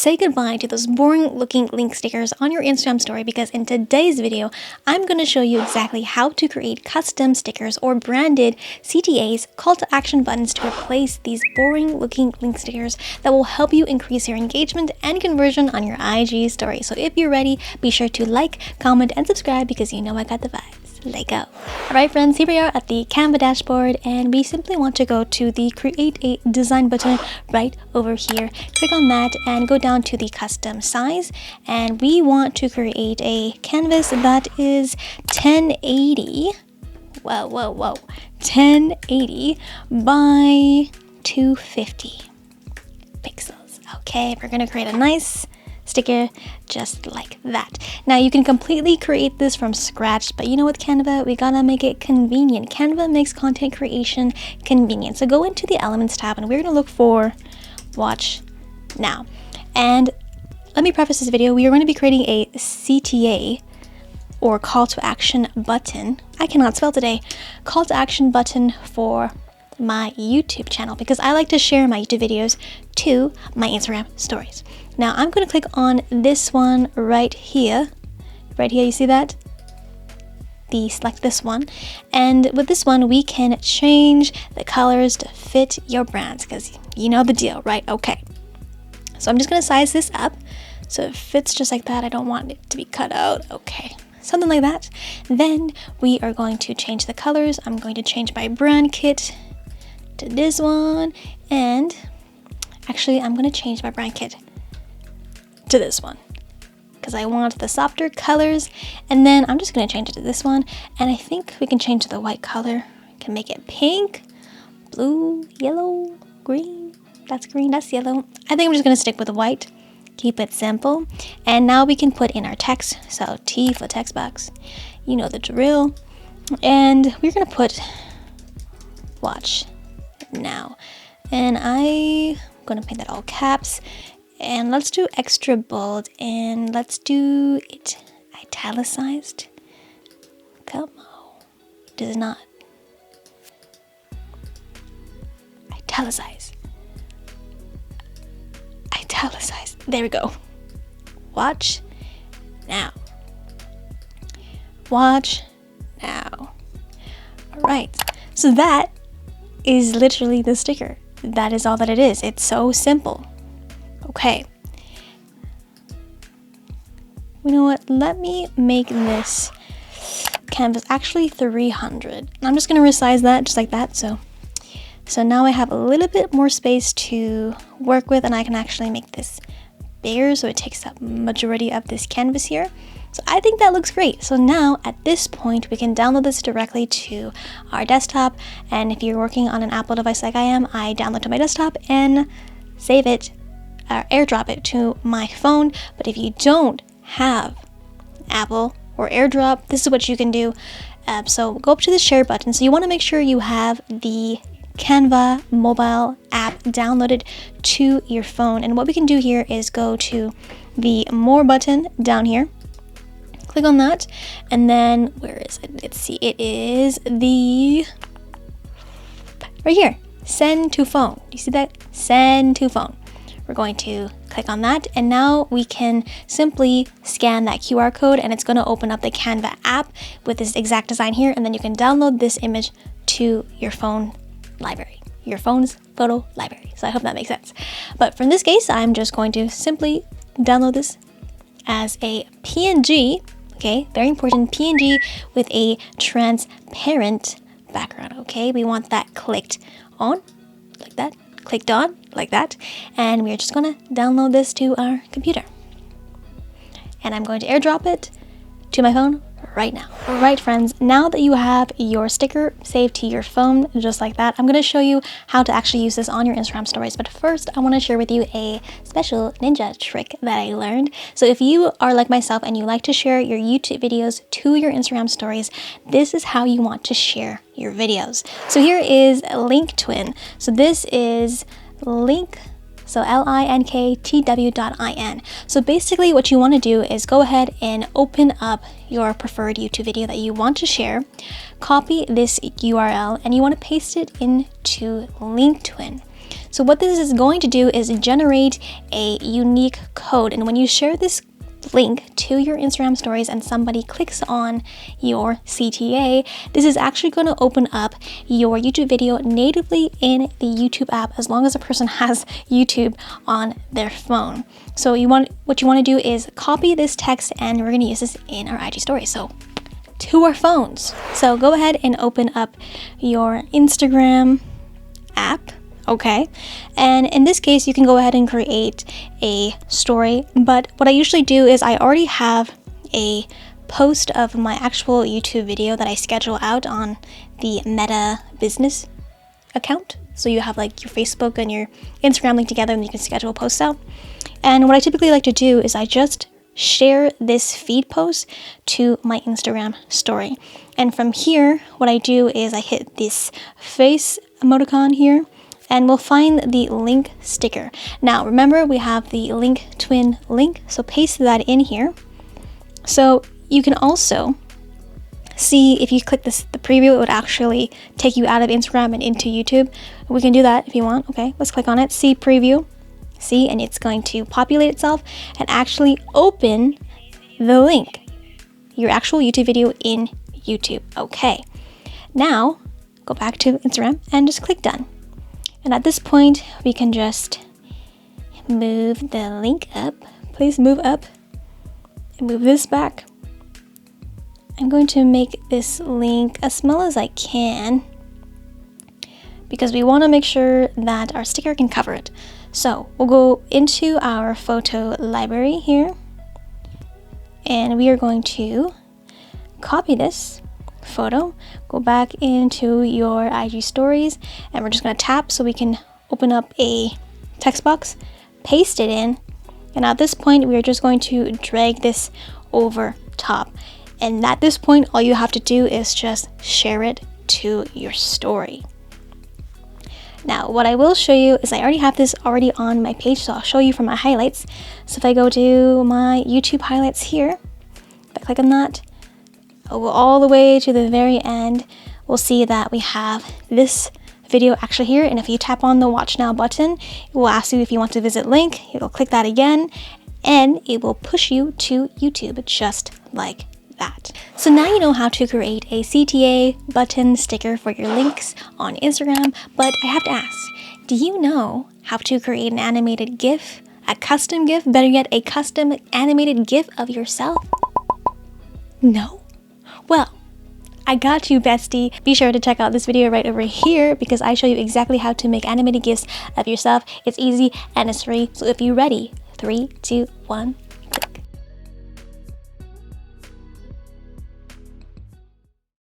say goodbye to those boring looking link stickers on your Instagram story, because in today's video, I'm going to show you exactly how to create custom stickers or branded CTAs, call to action buttons, to replace these boring looking link stickers that will help you increase your engagement and conversion on your IG story. So if you're ready, be sure to like, comment, and subscribe, because you know I got the vibes. Let go. Alright friends, here we are at the Canva dashboard, and we simply want to go to the create a design button right over here. Click on that and go down to the custom size, and we want to create a canvas that is 1080 1080 by 250 pixels. Okay, we're gonna create a nice sticker just like that. Now you can completely create this from scratch, but you know, with Canva, we gotta make it convenient. Canva makes content creation convenient. So go into the Elements tab, and we're gonna look for Watch Now. And let me preface this video, we are going to be creating a CTA, or call to action button. I cannot spell today. Call to action button for my YouTube channel, because I like to share my YouTube videos to my Instagram stories. Now I'm going to click on this one right here. You see that? Select this one, and with this one we can change the colors to fit your brands, because you know the deal, right? Okay, so I'm just going to size this up so it fits just like that. I don't want it to be cut out. Okay, something like that. Then we are going to change the colors. I'm going to change my brand kit to this one, and actually I'm going to change my brand kit to this one because I want the softer colors. And then I'm just going to change it to this one, and I think we can change the white color. We can make it pink, blue, yellow, green. That's green, that's yellow. I think I'm just going to stick with the white, keep it simple. And now we can put in our text. So T for text box, you know the drill. And we're going to put Watch Now, and I'm going to paint that all caps, and let's do extra bold, and let's do it italicized. Come on, does it not? Italicize. There we go. Watch now. Watch now. All right, so that is literally the sticker. That is all that it is. It's so simple. Okay, you know what, let me make this canvas actually 300. I'm just going to resize that just like that. So now I have a little bit more space to work with, and I can actually make this bigger so it takes up majority of this canvas here. So I think that looks great. So now at this point, we can download this directly to our desktop. And if you're working on an Apple device like I am, I download to my desktop and save it, or airdrop it to my phone. But if you don't have Apple or AirDrop, this is what you can do. So go up to the share button. So you want to make sure you have the Canva mobile app downloaded to your phone. And what we can do here is go to the More button down here. Click on that, and then where is it? Let's see, it is the right here, send to phone. You see that? Send to phone. We're going to click on that, and now we can simply scan that QR code, and it's going to open up the Canva app with this exact design here, and then you can download this image to your phone library, your phone's photo library. So I hope that makes sense. But for this case, I'm just going to simply download this as a PNG. Okay, very important, PNG with a transparent background. Okay, we want that clicked on like that, clicked on like that, and we're just gonna download this to our computer. And I'm going to airdrop it to my phone right now. All right, friends, now that you have your sticker saved to your phone just like that, I'm going to show you how to actually use this on your Instagram stories. But first, I want to share with you a special ninja trick that I learned. So if you are like myself and you like to share your YouTube videos to your Instagram stories, this is how you want to share your videos. So here is LinkTwin. So this is link So linktw.in. So basically what you want to do is go ahead and open up your preferred YouTube video that you want to share, copy this URL, and you want to paste it into LinkTwin. So what this is going to do is generate a unique code, and when you share this link to your Instagram stories and somebody clicks on your CTA, this is actually going to open up your YouTube video natively in the YouTube app, as long as a person has YouTube on their phone. So what you want to do is copy this text, and we're going to use this in our IG story. So to our phones. So go ahead and open up your Instagram app. Okay, and in this case, you can go ahead and create a story, but what I usually do is I already have a post of my actual YouTube video that I schedule out on the Meta business account. So you have like your Facebook and your Instagram linked together, and you can schedule posts out. And what I typically like to do is I just share this feed post to my Instagram story. And from here, what I do is I hit this face emoticon here, and we'll find the link sticker. Now, remember, we have the link twin link, so paste that in here. So you can also see, if you click this, the preview, it would actually take you out of Instagram and into YouTube. We can do that if you want. Okay, let's click on it, see preview, see, and it's going to populate itself and actually open the link, your actual YouTube video in YouTube. Okay, now go back to Instagram and just click done. And at this point, we can just move the link up. Please move up and move this back. I'm going to make this link as small as I can because we want to make sure that our sticker can cover it. So we'll go into our photo library here, and we are going to copy this photo, go back into your IG stories, and we're just going to tap so we can open up a text box, paste it in, and at this point we are just going to drag this over top. And at this point, all you have to do is just share it to your story. Now, what I will show you is I already have this already on my page, so I'll show you from my highlights. So if I go to my YouTube highlights here, if I click on that, I'll go all the way to the very end, we'll see that we have this video actually here. And if you tap on the watch now button, it will ask you if you want to visit link. You will click that again, and it will push you to YouTube just like that. So now you know how to create a CTA button sticker for your links on Instagram, but I have to ask, do you know how to create an animated GIF, a custom GIF, better yet, a custom animated GIF of yourself? No? Well, I got you, bestie. Be sure to check out this video right over here because I show you exactly how to make animated GIFs of yourself. It's easy and it's free. So if you're ready, 3, 2, 1.